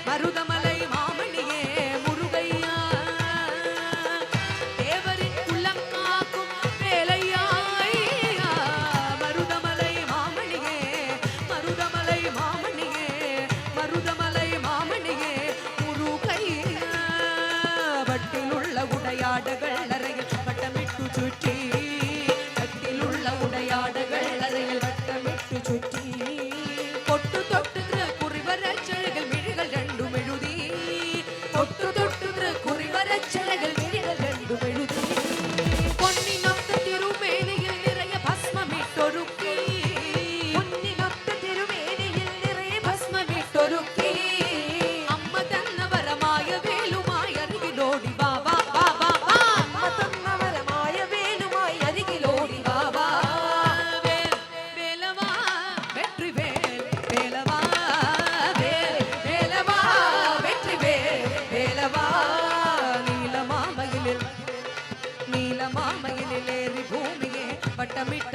மருதமலை மாமணியே முருகையா தேவரின் உள்ளம் காக்கும் வேலையா மருதமலை மாமணியே மருதமலை மாமணியே மருதமலை மாமணியே முருகையா வட்டில் உள்ள உடையாடுகள் அறையில் வட்டமிட்டு சுற்றி வட்டில் உள்ள உடையாடுகள் அறையில் வட்டமிட்டு சுற்றி பொட்டு தொட்டுகிற குறிவரச்சழகள் மிழிகள் ரெண்டும் எழுதி பொட்டு தொட்டுகிற குறிவரச்சழகள் மிழிகள் ரெண்டும் எழுதி பொன்னினொத்த திருமேனியில் நிறைய பஸ்மமிட்டொருக்கி பொன்னினொத்த திருமேனியில் நிறைய பஸ்மமிட்டொருக்கி அம்ம தன்னவரமாய வேலுமாய் அருகிலோடி பாபா பாபா அம்ம தன்னவரமாய வேலுமாய் அருகிலோடி பாபா வேலவா வெற்றி வேல் வேலவா வேலவா வெற்றி வேல் வேலவா நீலமாமயிலில் ஏறி பூமியே வட்டமிட்ட